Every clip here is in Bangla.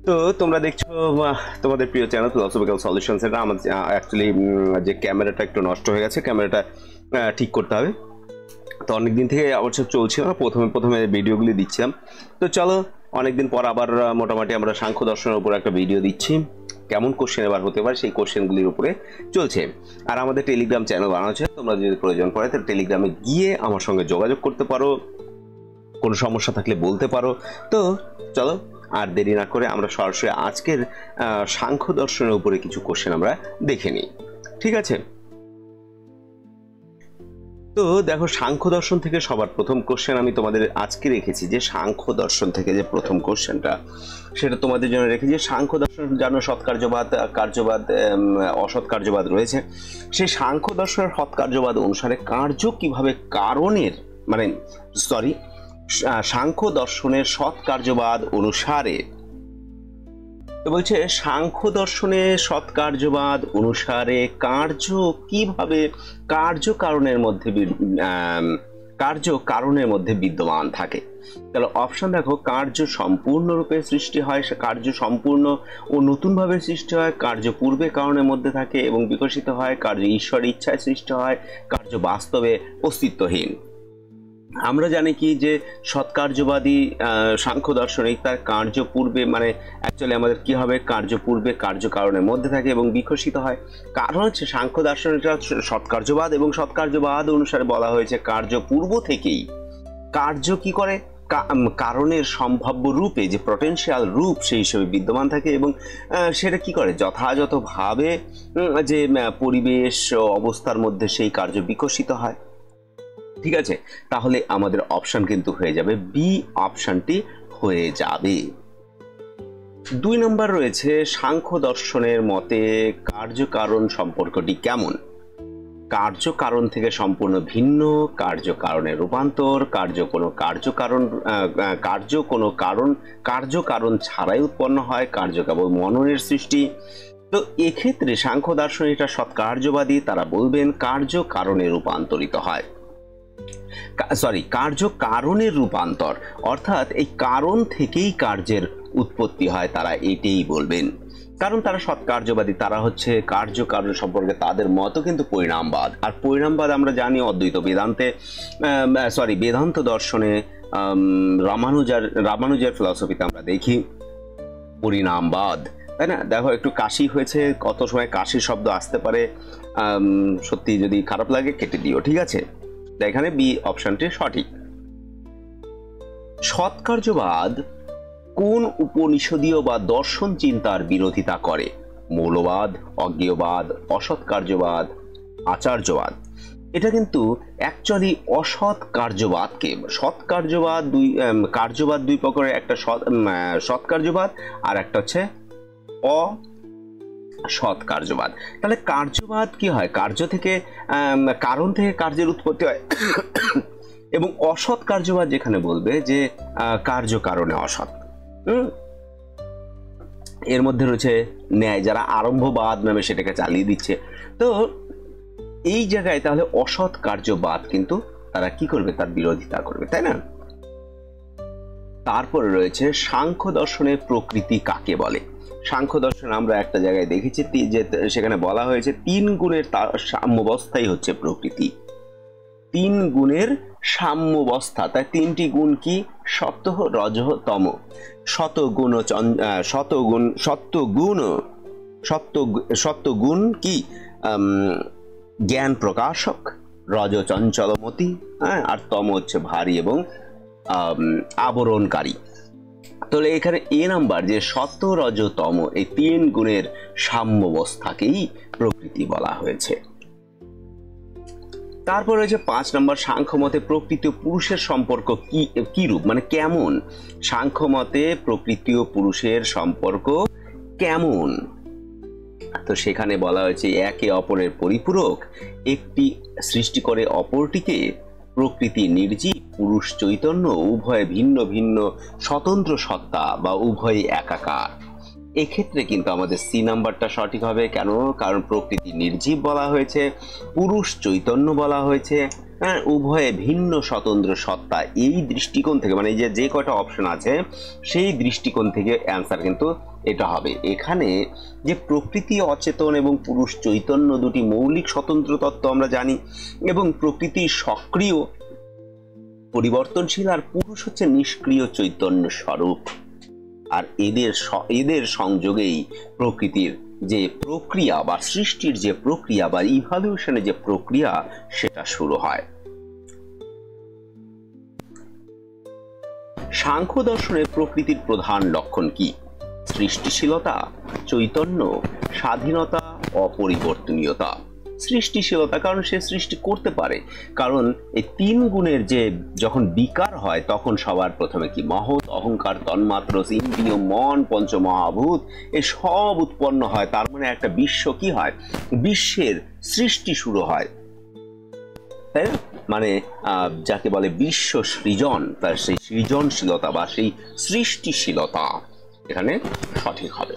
তো তোমরা দেখছো তোমাদের প্রিয় চ্যানেল ফিলোসফিক্যাল সলিউশন সেন্টার। আমার অ্যাকচুয়ালি যে ক্যামেরাটা একটু নষ্ট হয়ে গেছে, ক্যামেরাটা ঠিক করতে হবে। তো অনেকদিন থেকে অবশ্য চলছিল না, প্রথমে ভিডিওগুলি দিচ্ছিলাম। তো চলো, অনেকদিন পর আবার মোটামুটি আমরা সাংখ্য দর্শনের উপর একটা ভিডিও দিচ্ছি। কেমন কোশ্চেন এবার হতে পারে সেই কোশ্চেনগুলির উপরে চলছে। আর আমাদের টেলিগ্রাম চ্যানেল বানানো হচ্ছে, তোমরা যদি প্রয়োজন পড়ে তাহলে টেলিগ্রামে গিয়ে আমার সঙ্গে যোগাযোগ করতে পারো, কোনো সমস্যা থাকলে বলতে পারো। তো চলো আর দেরি না করে আমরা সরাসরি আজকের সাংখ্য দর্শনের উপরে কিছু কোশ্চেন আমরা দেখে নিই, ঠিক আছে? তো দেখো, সাংখ্য দর্শন থেকে সবার প্রথম কোশ্চেন আমি তোমাদের আজকে রেখেছি, যে সাংখ্য দর্শন থেকে যে প্রথম কোশ্চেনটা সেটা তোমাদের জন্য রেখেছি। সাংখ্য দর্শন জানো সৎকার্যবাদ, কার্যবাদ, অসৎ কার্যবাদ রয়েছে। সেই সাংখ্য দর্শনের সৎকার্যবাদ অনুসারে কার্য কিভাবে কারণের সাংখ্য দর্শনের সৎকার্যবাদ অনুসারে, তো বলছে সাংখ্য দর্শনে সৎকার্যবাদ অনুসারে কার্য কিভাবে কার্য কারণের মধ্যে বিদ্যমান থাকে। তাহলে অপশন দেখো, কার্য সম্পূর্ণরূপে সৃষ্টি হয়, কার্য সম্পূর্ণ ও নতুনভাবে সৃষ্টি হয়, কার্য পূর্বে কারণের মধ্যে থাকে এবং বিকশিত হয়, কার্য ঈশ্বর ইচ্ছায় সৃষ্টি হয়, কার্য বাস্তবে অস্তিত্বহীন। আমরা জানি কি যে সৎকার্যবাদী সাংখ্য দার্শনিক তার কার্য পূর্বে অ্যাকচুয়ালি আমাদের কি হবে, কার্য পূর্বে কার্য কারণের মধ্যে থাকে এবং বিকশিত হয়। কারণ হচ্ছে সাংখ্য দার্শনিকরা সৎকার্যবাদ এবং সৎকার্যবাদ অনুসারে বলা হয়েছে কার্য পূর্ব থেকেই কার্য কি করে, কারণের সম্ভাব্য রূপে যে পটেনশিয়াল রূপ সেই হিসেবে বিদ্যমান থাকে এবং সেটা কি করে যথাযথভাবে যে পরিবেশ অবস্থার মধ্যে সেই কার্য বিকশিত হয়। ঠিক আছে, তাহলে আমাদের অপশন কিন্তু হয়ে যাবে বি, অপশনটি হয়ে যাবে। 2 নম্বর রয়েছে, সাংখ্য দর্শনের মতে কার্য কারণ সম্পর্কটি কেমন? কার্য কারণ থেকে সম্পূর্ণ ভিন্ন, কার্য কারণের রূপান্তর, কার্য কারণ ছাড়াই উৎপন্ন হয়, কার্য কেবল মননের সৃষ্টি। তো এক্ষেত্রে সাংখ্য দার্শনিকরা সৎকার্যবাদী, তারা বলবেন কার্য কারণে রূপান্তরিত হয়, কার্য কারণের রূপান্তর, অর্থাৎ এই কারণ থেকেই কার্যের উৎপত্তি হয়, তারা এটাই বলবেন। কারণ তারা সৎকার্যবাদী, তারা হচ্ছে কার্য কারণ সম্পর্কে তাদের মতো কিন্তু পরিণামবাদ। আর পরিণামবাদ আমরা জানি অদ্বৈত বেদান্ত দর্শনে রামানুজার ফিলসফিতে আমরা দেখি পরিণামবাদ, তাই না? দেখো, একটু কাশি হয়েছে, কত সময় কাশির শব্দ আসতে পারে, সত্যি যদি খারাপ লাগে কেটে দিও, ঠিক আছে? এখানে বি অপশনটি সঠিক। সৎকার্যবাদ কোন উপনিষদীয় বা দর্শন চিন্তার বিরোধিতা করে? মৌলবাদ, অজ্ঞেয়বাদ, অসৎকার্যবাদ, আচার্যবাদ। এটা কিন্তু অ্যাকচুয়ালি অসৎ কার্যবাদকে, সৎকার্যবাদ কার্যবাদ দুই প্রকারের, একটা সৎকার্যবাদ আর একটা হচ্ছে অসৎ কার্যবাদ। তাহলে কার্যবাদ কি হয়, কার্য থেকে কারণ থেকে কার্যের উৎপত্তি হয় এবং অসৎ কার্যবাদ যেখানে বলবে যে কার্য কারণে অসৎ। এর মধ্যে রয়েছে ন্যায়, যারা আরম্ভবাদ নামে সেটাকে চালিয়ে দিচ্ছে। তো এই জায়গায় তাহলে অসৎ কার্যবাদ কিন্তু তারা কি করবে, তার বিরোধিতা করবে, তাই না? তারপরে রয়েছে সাংখ্য দর্শনের প্রকৃতি কাকে বলে? সাংখ্য দর্শন আমরা একটা জায়গায় দেখেছি যে সেখানে বলা হয়েছে 3 গুণের সাম্যাবস্থাই হচ্ছে প্রকৃতি। 3 গুণের সাম্যাবস্থা, তাই 3টি গুণ কি? সত্য, রজঃ, তম। সত্ত্বগুণ কি? জ্ঞান প্রকাশক, রজ চঞ্চলমতি, আর তম হচ্ছে ভারী এবং আবরণকারী। তাহলে এখানে এ নাম্বার যে সত্য, রজ, তম, এই 3 গুণের সাম্যাবস্থাকেই প্রকৃতি বলা হয়েছে। তারপর রয়েছে 5 নম্বর, সাংখ্য মতে প্রকৃতি ও পুরুষের সম্পর্ক কি রূপ, কেমন? সাংখ্য মতে প্রকৃতি ও পুরুষের সম্পর্ক কেমন? তো সেখানে বলা হয়েছে একে অপরের পরিপূরক, একটি সৃষ্টি করে অপরটিকে, প্রকৃতি নির্জীব, পুরুষ চৈতন্য, উভয় ভিন্ন ভিন্ন স্বতন্ত্র সত্তা বা উভয় একাকার। এক্ষেত্রে কিন্তু আমাদের সি নাম্বারটা সঠিক হবে। কেন? কারণ প্রকৃতি নির্জীব বলা হয়েছে, পুরুষ চৈতন্য বলা হয়েছে, হ্যাঁ, উভয়ে ভিন্ন স্বতন্ত্র সত্তা, এই দৃষ্টিকোণ থেকে মানে যে কয়টা অপশন আছে সেই দৃষ্টিকোণ থেকে অ্যান্সার কিন্তু এটা হবে। এখানে যে প্রকৃতি অচেতন এবং পুরুষ চৈতন্য দুটি মৌলিক স্বতন্ত্র তত্ত্ব আমরা জানি, এবং প্রকৃতি সক্রিয় পরিবর্তনশীল আর পুরুষ হচ্ছে নিষ্ক্রিয় চৈতন্য স্বরূপ। আর এদের সংযোগেই প্রকৃতির যে প্রক্রিয়া বা সৃষ্টির যে প্রক্রিয়া বা ইভলিউশনের যে প্রক্রিয়া সেটা শুরু হয়। সাংখ্য দর্শনে প্রকৃতির প্রধান লক্ষণ কি? সৃষ্টিশীলতা, চৈতন্য, স্বাধীনতা, অপরিবর্তনীয়তা। সৃষ্টিশীলতা, কারণ সে সৃষ্টি করতে পারে, কারণ এই তিন গুণের যে যখন বিকার হয় তখন সবার প্রথমে কি মহৎ, অহংকার, তন্মাত্র, ইন্দ্রিয়, মন, পঞ্চমহাভূত এ সব উৎপন্ন হয়। তার মানে একটা বিশ্ব কি হয়, বিশ্বের সৃষ্টি শুরু হয়, তাই না? মানে যাকে বলে বিশ্ব সৃজন, তার সেই সৃজনশীলতা বা সেই সৃষ্টিশীলতা এখানে সঠিক হবে।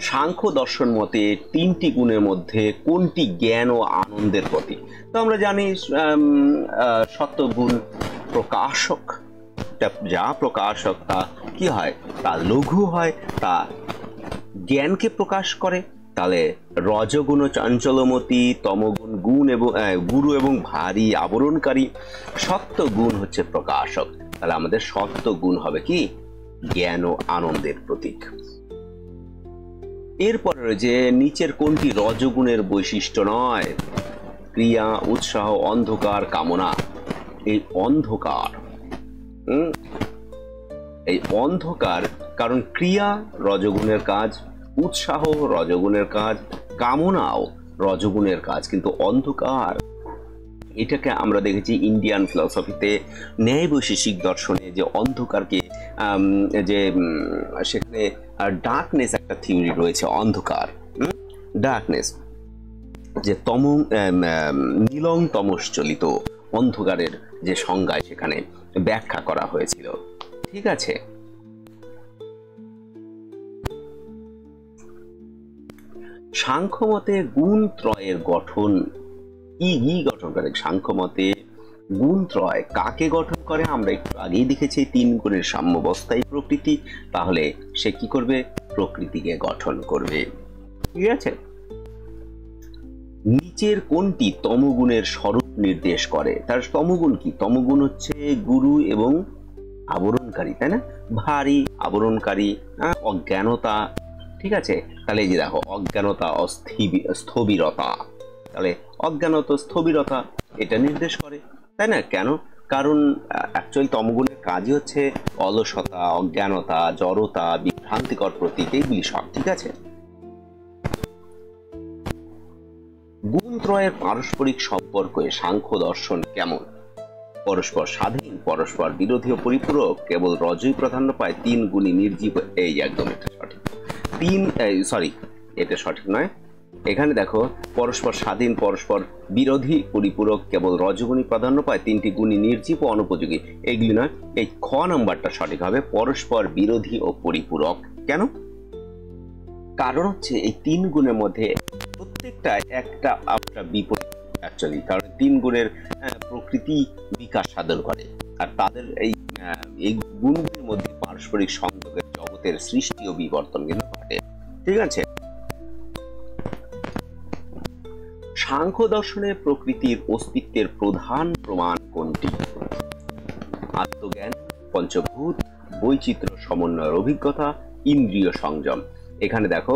সাংখ্য দর্শন মতে তিনটি গুণের মধ্যে কোনটি জ্ঞান ও আনন্দের প্রতীক? তো আমরা জানি সত্ত্বগুণ প্রকাশক, যা প্রকাশক তা কি হয়, তা লঘু হয়, তা জ্ঞানকে প্রকাশ করে। তাহলে রজগুণ চঞ্চলমতি, তমগুণ গুরু এবং ভারী আবরণকারী, সত্ত্বগুণ হচ্ছে প্রকাশক। তাহলে আমাদের সত্ত্বগুণ হবে কি, জ্ঞান ও আনন্দের প্রতীক। এরপরে যে নিচের কোনটি রজগুণের বৈশিষ্ট্য নয়? ক্রিয়া, উৎসাহ, অন্ধকার, কামনা। এই অন্ধকার কারণ ক্রিয়া রজগুণের কাজ, উৎসাহ রজগুণের কাজ, কামনাও রজগুণের কাজ, কিন্তু অন্ধকার এটাকে আমরা দেখেছি ইন্ডিয়ান ফিলসফিতে, ন্যায় বৈশেষিক দর্শনে যে অন্ধকারকে যে সেখানে ডার্কনেস একটা থিওরি রয়েছে, অন্ধকার, ডার্কনেস, যে নীলং তমশ্চলিত অন্ধকারের যে সংজ্ঞায় সেখানে ব্যাখ্যা করা হয়েছিল। ঠিক আছে, সাংখ্যমতে গুণ ত্রয়ের গঠন কি গঠন করে? সাংখ্যমতে গুণ ত্রয় কাকে গঠন করে? আমরা একটু আগেই দেখেছি তিন গুণের সাম্যাবস্থায় প্রকৃতি, তাহলে সে কি করবে? প্রকৃতিকে গঠন করবে। ঠিক আছে, নিচের কোনটি তমগুণের স্বরূপ নির্দেশ করে? তার তমগুণ কি? তমগুণ হচ্ছে গুরু এবং আবরণকারী, তাই না? ভারী, আবরণকারী, অজ্ঞানতা। ঠিক আছে, তাহলে এই যে দেখো অজ্ঞানতা, স্থবিরতা, তাহলে অজ্ঞানত স্থবিরতা এটা নির্দেশ করে, তাই না? কেন? কারণ অ্যাকচুয়ালি তমগুণের কাজই হচ্ছে অলসতা, অজ্ঞানতা, জড়তা, বিভ্রান্তিকর প্রতীক, এইগুলি সব। ঠিক আছে, গুণ ত্রয়ের পারস্পরিক সম্পর্কে সাংখ্য দর্শন কেমন? পরস্পর স্বাধীন, পরস্পর বিরোধী ও পরিপূরক, কেবল রজই প্রাধান্য পায়, তিন গুণী নির্জীব। এই একদম এটা সঠিক। এটা সঠিক নয়। এখানে দেখো পরস্পর স্বাধীন, পরস্পর বিরোধী, পরিপূরক, কেবল রজগুণী প্রাধান্য পায়, তিনটি গুণী নির্জীব ও অনুপযোগী, এইগুলি নয়। এই খ নাম্বারটা সঠিক হবে, পরস্পর বিরোধী ও পরিপূরক। কেন? কারণ হচ্ছে এই তিন গুণের মধ্যে প্রত্যেকটা একটা বিপরীত অ্যাকচুয়ালি, কারণ তিন গুণের প্রকৃতি বিকাশ সাধন করে, আর তাদের এই গুণগুলির মধ্যে পারস্পরিক সংযোগের জগতের সৃষ্টি ও বিবর্তন কিন্তু ঘটে। ঠিক আছে, সাংখ্য দর্শনে প্রকৃতির অস্তিত্বের প্রধান প্রমাণ কোনটি? আত্মজ্ঞান, পঞ্চভূত, বৈচিত্র্য সমন্বয়ের অভিজ্ঞতা, ইন্দ্রিয় সংযম। এখানে দেখো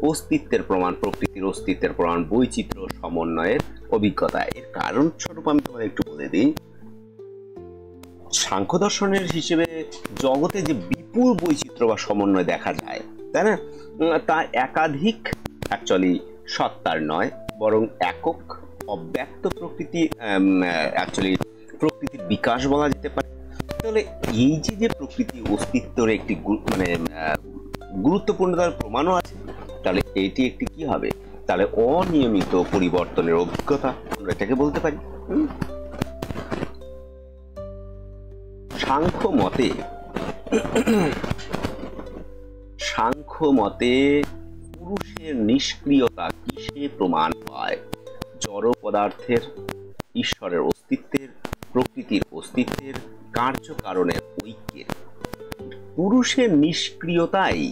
অস্তিত্বের প্রমাণ, প্রকৃতির অস্তিত্বের প্রমাণ, বৈচিত্র্য সমন্বয়ের অভিজ্ঞতা। এর কারণ স্বরূপ আমি তোমাদের একটু বলে দিই। সাংখ্য দর্শনের হিসেবে জগতে যে বিপুল বৈচিত্র্য বা সমন্বয় দেখা যায়, তাই না, তা একাধিক অ্যাকচুয়ালি সত্তার নয়, বরং একক অব্যক্ত প্রকৃতি, অ্যাকচুয়ালি প্রকৃতির বিকাশ বলা যেতে পারে। তাহলে এই যে প্রকৃতি অস্তিত্বের একটি মানে গুরুত্বপূর্ণ তার প্রমাণও আছে, তাহলে এটি একটি কি হবে? তাহলে অনিয়মিত পরিবর্তনের অভিজ্ঞতা আমরা এটাকে বলতে পারি। সাংখ্য মতে পুরুষের নিষ্ক্রিয়তা কিসে প্রমাণ পায়? জড় পদার্থের, ঈশ্বরের অস্তিত্বের, প্রকৃতির অস্তিত্বের, কার্যকারণের ঐক্যের। পুরুষের নিষ্ক্রিয়তাই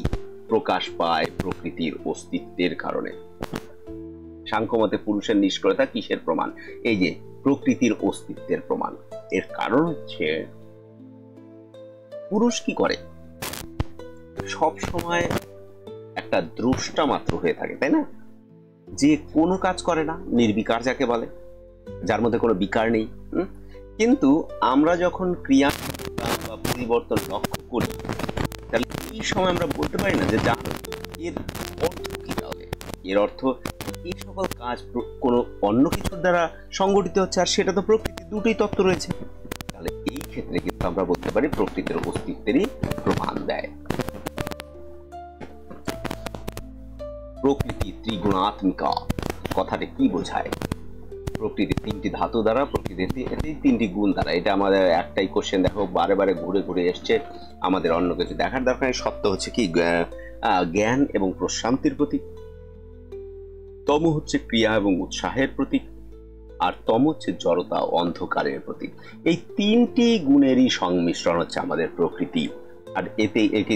প্রকাশ পায় প্রকৃতির অস্তিত্বের কারণে। সাংখ্যমতে পুরুষের নিষ্ক্রিয়তা কিসের প্রমাণ? এই যে প্রকৃতির অস্তিত্বের প্রমাণ। এর কারণ হচ্ছে পুরুষ কি করে, সব সময় একটা দ্রষ্টা মাত্র হয়ে থাকে, তাই না? যে কোনো কাজ করে না, নির্বিকার যাকে বলে, যার মধ্যে কোনো বিকার নেই। কিন্তু আমরা যখন ক্রিয়া বা পরিবর্তন লক্ষ্য করি, তাহলে এই সময় আমরা বলতে পারি না যে যা এর অর্থ কি। তাহলে এর অর্থ এই সকল কাজ কোনো অন্য কিছুর দ্বারা সংগঠিত হচ্ছে, আর সেটা তো প্রকৃতি, দুটোই তত্ত্ব রয়েছে। তাহলে এই ক্ষেত্রে কিন্তু আমরা বলতে পারি প্রকৃতির অস্তিত্বেরই প্রমাণ দেয়। প্রকৃতি ত্রিগুণাত্মিকা কথাটা কি বোঝায়? প্রকৃতির তিনটি ধাতু দ্বারা, প্রকৃতির তিনটি গুণ দ্বারা। এটা আমাদের একটাই কোশ্চেন, দেখো বারে বারে ঘুরে ঘুরে এসছে, আমাদের অন্য কিছু দেখার দরকার নেই। সত্য হচ্ছে কি? জ্ঞান এবং প্রশান্তির প্রতীক। তম হচ্ছে ক্রিয়া এবং উৎসাহের প্রতীক, আর তম হচ্ছে জড়তা ও অন্ধকারের প্রতীক। এই তিনটি গুণেরই সংমিশ্রণ হচ্ছে আমাদের প্রকৃতি, আর একে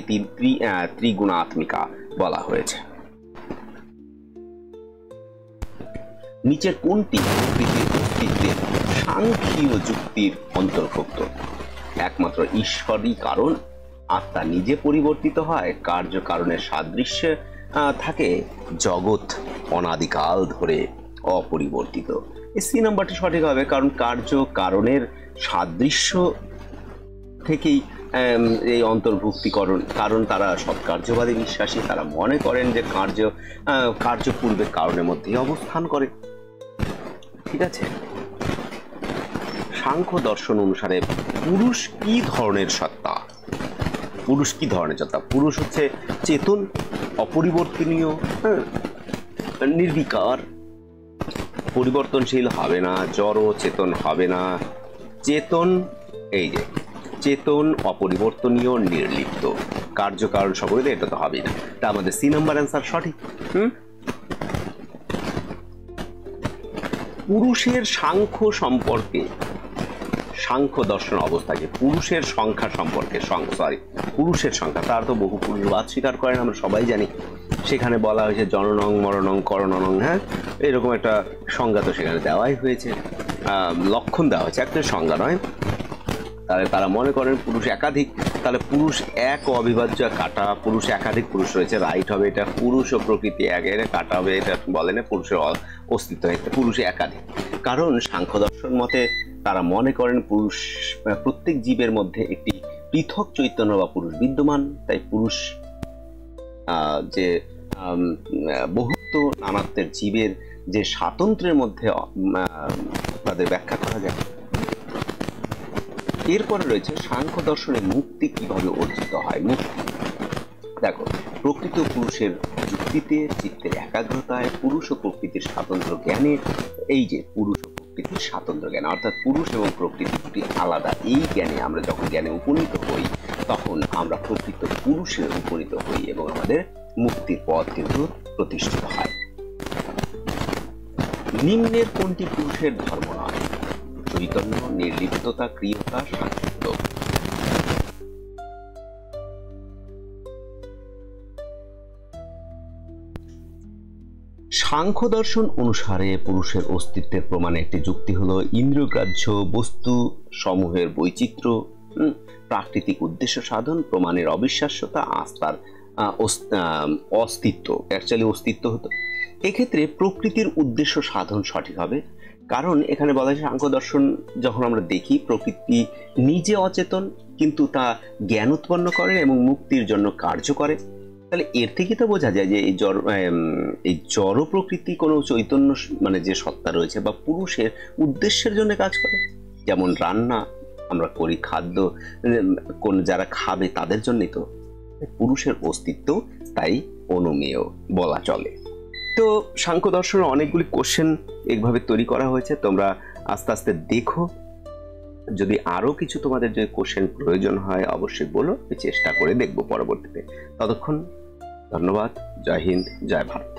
ত্রিগুণাত্মিকা বলা হয়েছে। নিচের কোনটি প্রকৃতির অস্তিত্বের সাংখ্যীয় যুক্তির অন্তর্ভুক্ত? একমাত্র ঈশ্বরই কারণ, আত্মা নিজে পরিবর্তিত হয়, কার্যকারণের সাদৃশ্যে থাকে, জগৎ অনাদিকাল ধরে অপরিবর্তিত। এই সি নাম্বারটি সঠিক হবে, কারণ কার্য কারণের সাদৃশ্য থেকেই এই অন্তর্ভুক্তিকরণ। কারণ তারা সৎকার্যবাদী বিশ্বাসী, তারা মনে করেন যে কার্য পূর্বে কারণের মধ্যেই অবস্থান করে। ঠিক আছে? সাংখ্য দর্শন অনুসারে পুরুষ কি ধরনের সত্তা? পুরুষ কি ধরনের সত্তা? পুরুষ হচ্ছে চেতন, অপরিবর্তনীয়, নির্বিকার, পরিবর্তনশীল হবে না, জড় চেতন হবে না। চেতন, এই যে চেতন, অপরিবর্তনীয়, নির্লিপ্ত, কার্যকারণ সকলে, এটা তো হবেই না। তা আমাদের সি নাম্বার অ্যান্সার সঠিক। পুরুষের সাংখ্য সম্পর্কে, সাংখ্য দর্শন অবস্থাকে পুরুষের সংখ্যা সম্পর্কে, পুরুষের সংখ্যা, তার তো বহু পুরুষবাদ স্বীকার করেন, আমরা সবাই জানি। সেখানে বলা হয়েছে জননং মরণং করণনং, হ্যাঁ, এরকম একটা সংজ্ঞা তো সেখানে দেওয়াই হয়েছে, লক্ষণ দেওয়া হয়েছে, একটা সংজ্ঞা নয়। তাহলে তারা মনে করেন পুরুষ একাধিক, তাহলে পুরুষ এক অবিভাজ্য কাটা, পুরুষ একাধিক পুরুষ রয়েছে, রাইট হবে এটা। পুরুষ ও প্রকৃতি এক, এটা কাটা হবে, এটা বলে না, পুরুষের অস্তিত্ব, পুরুষ একাধিক। কারণ সাংখ্য দর্শন মতে তারা মনে করেন পুরুষ, প্রত্যেক জীবের মধ্যে একটি পৃথক চৈতন্য বা পুরুষ বিদ্যমান। তাই পুরুষ যে বহুত্ব নানাত্বের জীবের যে স্বাতন্ত্র্যের মধ্যে তাদের ব্যাখ্যা করা যায়। এরপরে রয়েছে সাংখ্য দর্শনে মুক্তি কিভাবে অর্জিত হয়। মুক্তি দেখো, প্রকৃত পুরুষের যুক্তিতে, চিত্তের একাগ্রতায়, পুরুষ ও প্রকৃতির স্বাতন্ত্র্য জ্ঞানে। এই যে পুরুষ ও প্রকৃতির স্বাতন্ত্র্য জ্ঞান, অর্থাৎ পুরুষ এবং প্রকৃতি দুটি আলাদা, এই জ্ঞানে আমরা যখন জ্ঞানে উপনীত হই, তখন আমরা প্রকৃত পুরুষে উপনীত হই এবং আমাদের মুক্তির পথ কিন্তু প্রতিষ্ঠিত হয়। নিম্নের কোনটি পুরুষের ধর্ম নয়? চৈতন্য, নির্লিপ্ততা, ক্রিয়তা, সাংখ্য। সাংখ্য দর্শন অনুসারে পুরুষের অস্তিত্বের প্রমাণে একটি যুক্তি হলো ইন্দ্রিয়গ্রাহ্য বস্তু সমূহের বৈচিত্র্য, প্রাকৃতিক উদ্দেশ্য সাধন, প্রমাণের অবিশ্বাস্যতা, আস্থার অস্তিত্ব। অ্যাকচুয়ালি অস্তিত্ব হতো। এক্ষেত্রে প্রকৃতির উদ্দেশ্য সাধন সঠিক হবে, কারণ এখানে বলা হয় সাংখ্য দর্শন যখন আমরা দেখি প্রকৃতি নিজে অচেতন, কিন্তু তা জ্ঞান উৎপন্ন করে এবং মুক্তির জন্য কার্য করে। তাহলে এর থেকে তো বোঝা যায় যে এই জড় প্রকৃতি কোনো চৈতন্য মানে যে সত্তা রয়েছে বা পুরুষের উদ্দেশ্যের জন্য কাজ করে। যেমন রান্না আমরা করি, খাদ্য কোন যারা খাবে তাদের জন্যই তো। পুরুষের অস্তিত্ব তাই অনুমেয় বলা চলে। তো সাংখ্য দর্শনের অনেকগুলি কোশ্চেন এইভাবে তৈরি করা হয়েছে, তোমরা আস্তে আস্তে দেখো। যদি আরো কিছু তোমাদের যে কোশ্চেন প্রয়োজন হয় অবশ্যই বলো, আমি চেষ্টা করে দেখবো পরবর্তীতে। ততক্ষণ ধন্যবাদ। জয় হিন্দ, জয় ভারত।